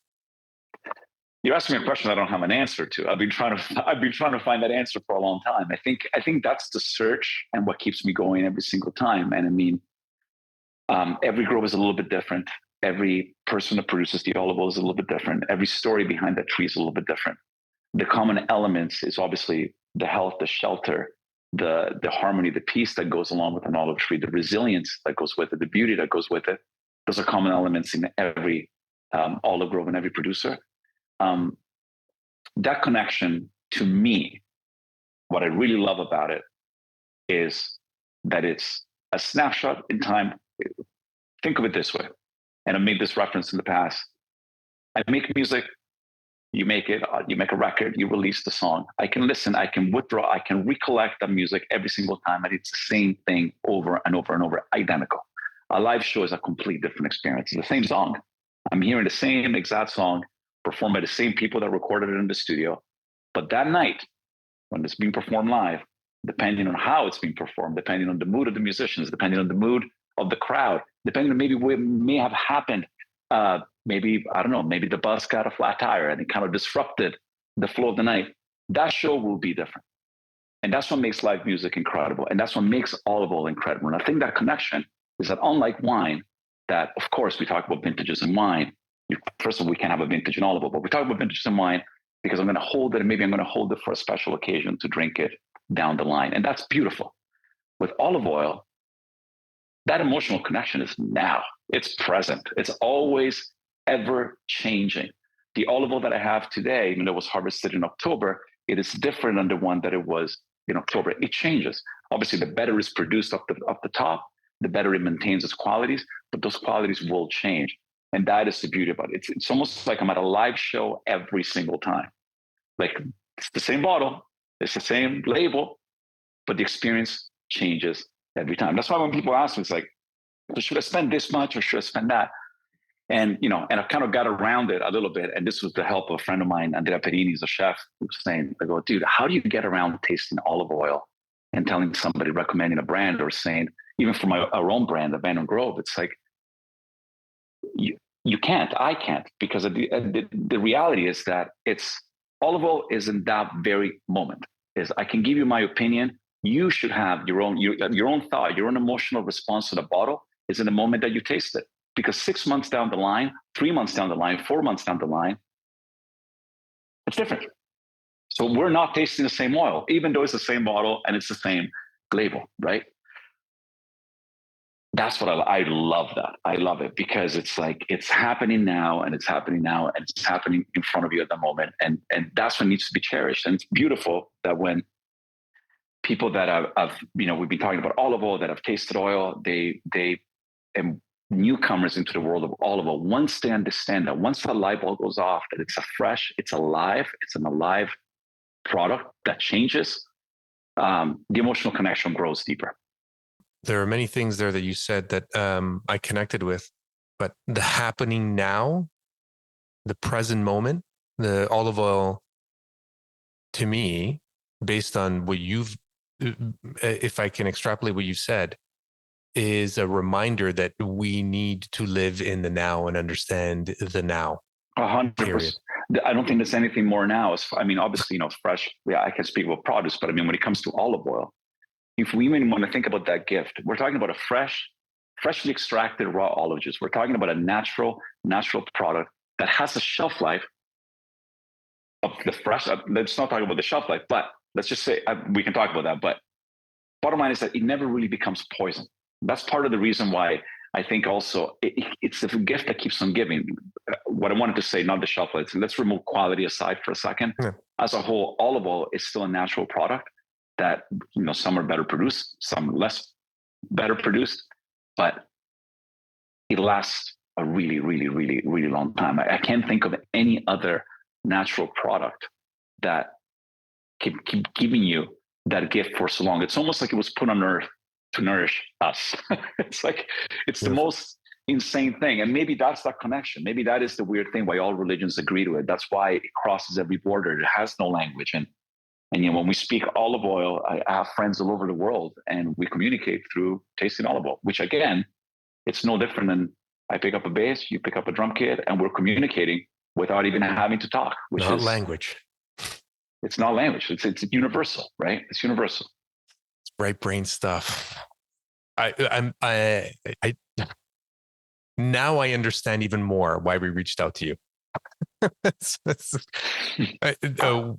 You're asking me a question I don't have an answer to. I've been trying to find that answer for a long time. I think that's the search and what keeps me going every single time. And I mean, every grow is a little bit different. Every person that produces the olive oil is a little bit different. Every story behind that tree is a little bit different. The common elements is obviously the health, the shelter, the harmony, the peace that goes along with an olive tree, the resilience that goes with it, the beauty that goes with it. Those are common elements in every olive grove and every producer. That connection, to me, what I really love about it is that it's a snapshot in time. Think of it this way, and I made this reference in the past. I make music. You make it, you make a record, you release the song. I can listen, I can withdraw, I can recollect the music every single time. And it's the same thing over and over and over, identical. A live show is a complete different experience. It's the same song. I'm hearing the same exact song performed by the same people that recorded it in the studio. But that night, when it's being performed live, depending on how it's being performed, depending on the mood of the musicians, depending on the mood of the crowd, depending on maybe what may have happened, maybe, I don't know, maybe the bus got a flat tire and it kind of disrupted the flow of the night. That show will be different. And that's what makes live music incredible. And that's what makes olive oil incredible. And I think that connection is that, unlike wine, that of course we talk about vintages in wine. First of all, we can't have a vintage in olive oil, but we talk about vintages in wine because I'm going to hold it, and maybe I'm going to hold it for a special occasion to drink it down the line. And that's beautiful. With olive oil, that emotional connection is now. It's present. It's always ever changing. The olive oil that I have today, even though it was harvested in October, it is different than the one that it was in October. It changes. Obviously, the better it's produced up the top, the better it maintains its qualities, but those qualities will change. And that is the beauty about it. It's almost like I'm at a live show every single time. Like, it's the same bottle, it's the same label, but the experience changes every time. That's why when people ask me, it's like, so should I spend this much or should I spend that? And, and I've kind of got around it a little bit. And this was the help of a friend of mine, Andrea Perini, who's a chef, who was saying, I go, dude, how do you get around tasting olive oil and telling somebody, recommending a brand, or saying, even for our own brand, Abandoned Grove, it's like, you can't. I can't, because the reality is that it's olive oil is in that very moment. Is I can give you my opinion. You should have your own thought, your own emotional response to the bottle is in the moment that you taste it. Because 6 months down the line, 3 months down the line, 4 months down the line, it's different. So we're not tasting the same oil, even though it's the same bottle and it's the same label, right? That's what I love that. I love it because it's like, it's happening now and it's happening now and it's happening in front of you at the moment. And that's what needs to be cherished. And it's beautiful that when people that have we've been talking about olive oil, that have tasted oil, they and newcomers into the world of olive oil, once they understand that, once the light bulb goes off, that it's a fresh, it's alive, it's an alive product that changes, the emotional connection grows deeper. There are many things there that you said that I connected with, but the happening now, the present moment, the olive oil, to me, based on what you've, if I can extrapolate what you said, is a reminder that we need to live in the now and understand the now. 100%. I don't think there's anything more now. I mean, obviously, fresh. Yeah, I can speak about produce, but I mean, when it comes to olive oil, if we even want to think about that gift, we're talking about a freshly extracted raw olive juice. We're talking about a natural product that has a shelf life of the fresh. Let's not talk about the shelf life, but let's just say we can talk about that. But bottom line is that it never really becomes poison. That's part of the reason why I think also it's the gift that keeps on giving. What I wanted to say, not the shelf life. Let's remove quality aside for a second. Yeah. As a whole, olive oil is still a natural product that, some are better produced, some less better produced, but it lasts a really, really, really, really long time. I can't think of any other natural product that can keep giving you that gift for so long. It's almost like it was put on earth to nourish us. It's like, it's the most insane thing. And maybe that's that connection. Maybe that is the weird thing why all religions agree to it. That's why it crosses every border. It has no language. And when we speak olive oil, I have friends all over the world and we communicate through tasting olive oil, which again, it's no different than I pick up a bass, you pick up a drum kit, and we're communicating without even having to talk, which not is language. It's not language. It's universal, right? It's universal. It's right brain stuff. I now I understand even more why we reached out to you. It's a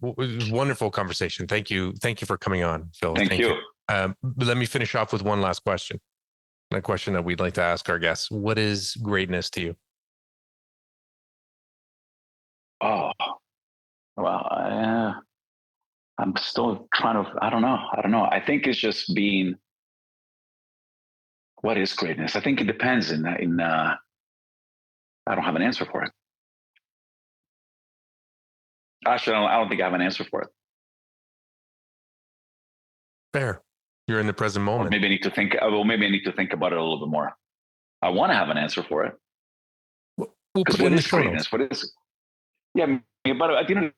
wonderful conversation. Thank you for coming on, Phil. Thank you. Let me finish off with one last question. A question that we'd like to ask our guests: what is greatness to you? Oh, well, I'm still trying to. I don't know. I think it's just being. What is greatness? I think it depends. I don't have an answer for it. Actually, I don't think I have an answer for it. Fair. You're in the present moment. Or maybe I need to think. Well, maybe I need to think about it a little bit more. I want to have an answer for it. We'll put it in the show notes. What is? Yeah, but at the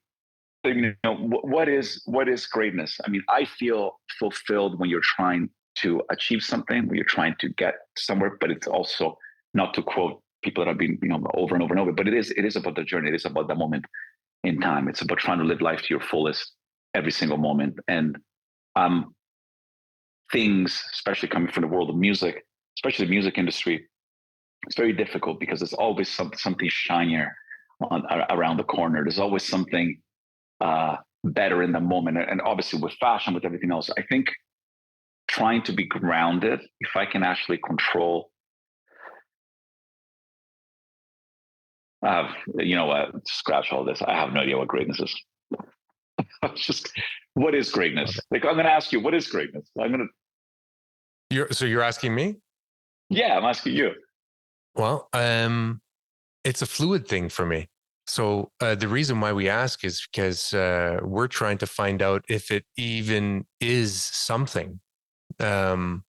end of what is greatness? I mean, I feel fulfilled when you're trying to achieve something, when you're trying to get somewhere. But it's also, not to quote people that have been over and over and over, but it is about the journey. It is about the moment in time. It's about trying to live life to your fullest every single moment. And things, especially coming from the world of music, especially the music industry, it's very difficult because there's always something shinier around the corner. There's always something better in the moment. And obviously with fashion, with everything else, I think trying to be grounded, if I can actually control, scratch all this. I have no idea what greatness is. Just, what is greatness? Okay. Like, I'm going to ask you, what is greatness? You're asking me? Yeah, I'm asking you. Well, it's a fluid thing for me. So the reason why we ask is because we're trying to find out if it even is something. There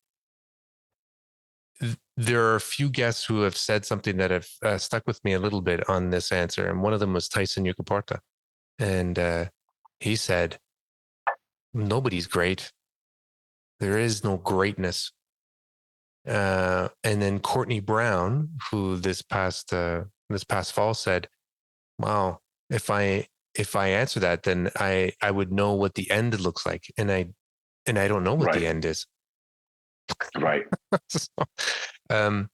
are a few guests who have said something that have stuck with me a little bit on this answer. And one of them was Tyson Yucaporta. And he said, nobody's great. There is no greatness. And then Courtney Brown, who this past this past fall said, wow, if I answer that, then I would know what the end looks like. And I don't know what the Right. end is. Right. So, um,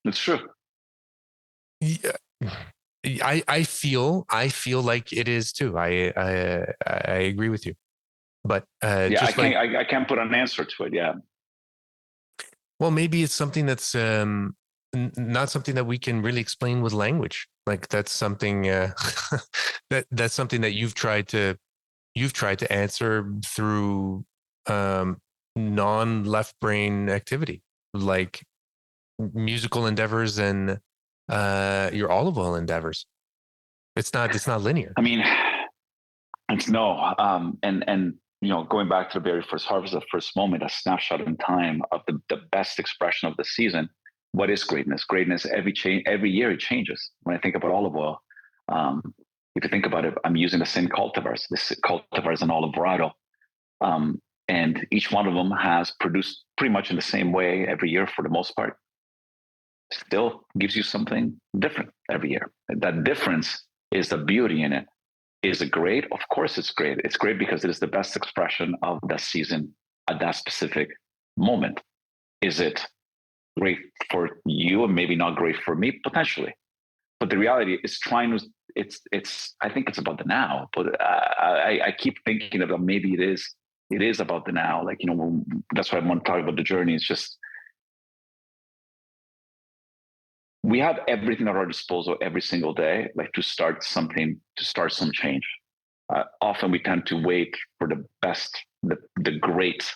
It's true. yeah, I feel like it is too. I agree with you, but Yeah, just like, I can't put an answer to it. Yeah. well, maybe it's something that's not something that we can really explain with language. Like that's something that's something that you've tried to answer through non-left brain activity, like musical endeavors and your olive oil endeavors. It's not linear. I mean, it's no. And going back to the very first harvest, the first moment, a snapshot in time of the best expression of the season. What is greatness? Greatness every year it changes. When I think about olive oil, if you think about it, I'm using the same cultivars. This cultivar is an olive varietal, and each one of them has produced pretty much in the same way every year for the most part. Still gives you something different every year. That difference is the beauty in it. Is it great? Of course it's great. It's great because it is the best expression of that season at that specific moment. Is it great for you and maybe not great for me? Potentially. But the reality is it's I think it's about the now, but I keep thinking about maybe it is about the now. Like, that's why I want to talk about the journey. It's just, we have everything at our disposal every single day, like to start some change. Often we tend to wait for the best, the great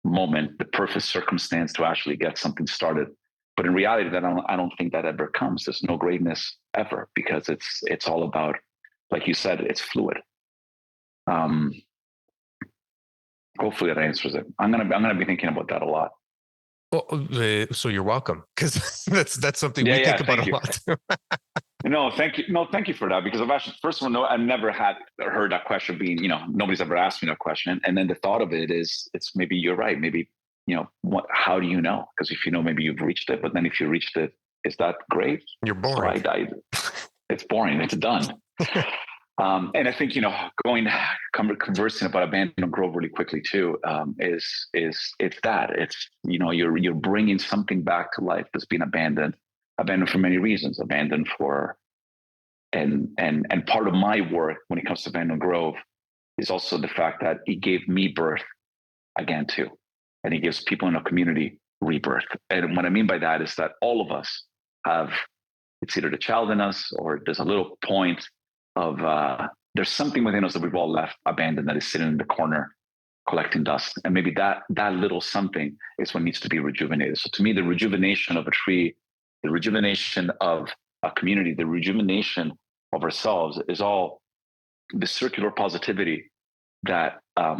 moment, the perfect circumstance to actually get something started. But in reality, I don't think that ever comes. There's no greatness ever, because it's all about, like you said, it's fluid. Hopefully that answers it. I'm gonna be thinking about that a lot. Well, so you're welcome, because that's something we Yeah, think about thank a you. lot. No, thank you. No, thank you for that. Because I've actually, first of all, no, I've never heard that question being, nobody's ever asked me that question. And then the thought of it is, it's maybe you're right. Maybe, how do you know? Because if you know, maybe you've reached it. But then if you reached it, is that great? You're boring. So it's boring. It's done. And I think, conversing about abandoned grove really quickly too, is it's that it's, you're bringing something back to life that's been abandoned for many reasons, abandoned for, and part of my work when it comes to abandoned grove is also the fact that it gave me birth again too, and it gives people in a community rebirth. And what I mean by that is that all of us have, it's either the child in us, or there's a little point of there's something within us that we've all left abandoned, that is sitting in the corner collecting dust. And maybe that little something is what needs to be rejuvenated. So to me, the rejuvenation of a tree, the rejuvenation of a community, the rejuvenation of ourselves is all the circular positivity that that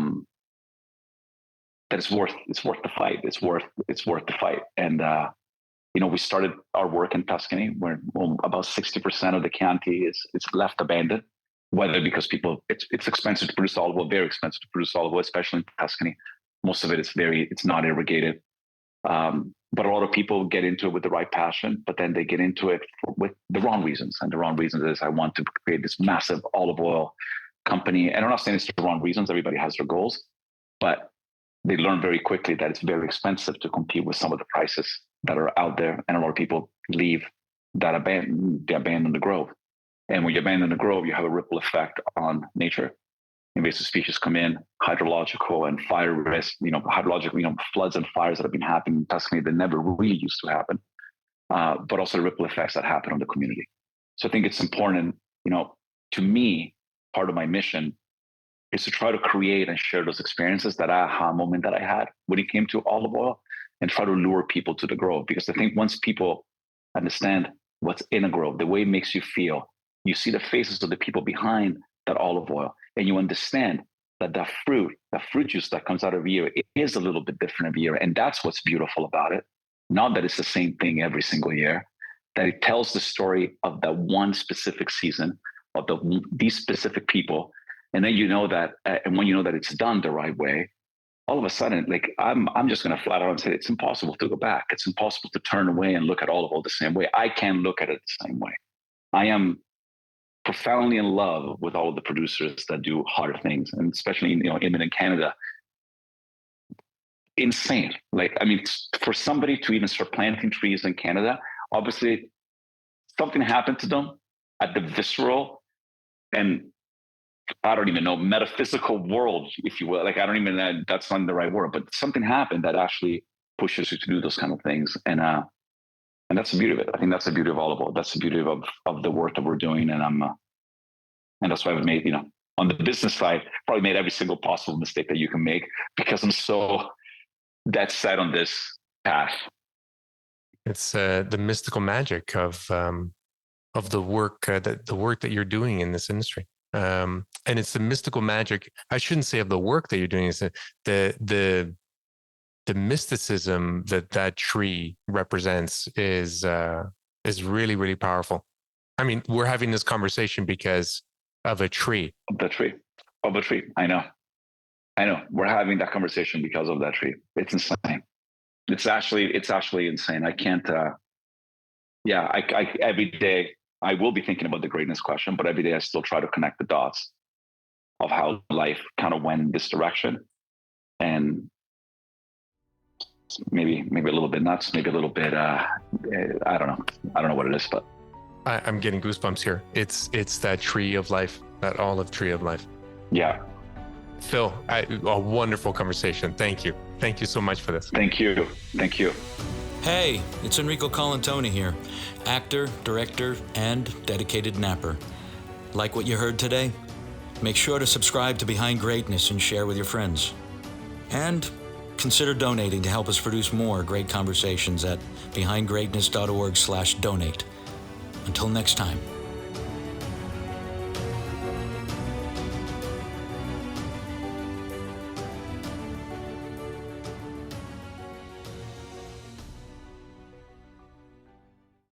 it's worth the fight. It's worth the fight. And we started our work in Tuscany, where about 60% of the Chianti is left abandoned, whether because it's expensive to produce olive oil, very expensive to produce olive oil, especially in Tuscany. Most of it is it's not irrigated. But a lot of people get into it with the right passion, but then they get into it with the wrong reasons. And the wrong reasons is, I want to create this massive olive oil company. And I'm not saying it's the wrong reasons. Everybody has their goals, but they learn very quickly that it's very expensive to compete with some of the prices that are out there. And a lot of people leave they abandon the grove. And when you abandon the grove, you have a ripple effect on nature. Invasive species come in, hydrological and fire risk, floods and fires that have been happening in Tuscany that never really used to happen, but also the ripple effects that happen on the community. So I think it's important, to me, part of my mission is to try to create and share those experiences, that aha moment that I had when it came to olive oil, and try to lure people to the grove. Because I think once people understand what's in a grove, the way it makes you feel, you see the faces of the people behind that olive oil, and you understand that the fruit juice that comes out every year, it is a little bit different every year. And that's what's beautiful about it. Not that it's the same thing every single year, that it tells the story of that one specific season, of these specific people. And then and when you know that it's done the right way, all of a sudden, like I'm just going to flat out and say it's impossible to go back. It's impossible to turn away and look at olive the same way. I can look at it the same way. I am profoundly in love with all of the producers that do hard things, and especially in Canada. Insane. Like, I mean, for somebody to even start planting trees in Canada, obviously something happened to them at the visceral and I don't even know, metaphysical world, if you will. Like, I don't even know, that's not the right word, but something happened that actually pushes you to do those kind of things. And that's the beauty of it. I think that's the beauty of olive. That's the beauty of the work that we're doing. And that's why I've made, on the business side, probably made every single possible mistake that you can make because I'm so dead set on this path. It's the mystical magic of the work that you're doing in this industry. And it's the mystical magic. I shouldn't say of the work that you're doing. Is the mysticism that tree represents is really, really powerful. I mean, we're having this conversation because of a tree. Of a tree. I know. We're having that conversation because of that tree. It's insane. It's actually insane. I can't. I every day. I will be thinking about the greatness question, but every day I still try to connect the dots of how life kind of went in this direction. And maybe a little bit nuts, maybe a little bit, I don't know what it is, but. I'm getting goosebumps here. It's that tree of life, that olive tree of life. Yeah. Phil, a wonderful conversation. Thank you. Thank you so much for this. Thank you. Hey, it's Enrico Colantoni here, actor, director, and dedicated napper. Like what you heard today? Make sure to subscribe to Behind Greatness and share with your friends. And consider donating to help us produce more great conversations at behindgreatness.org/donate. Until next time.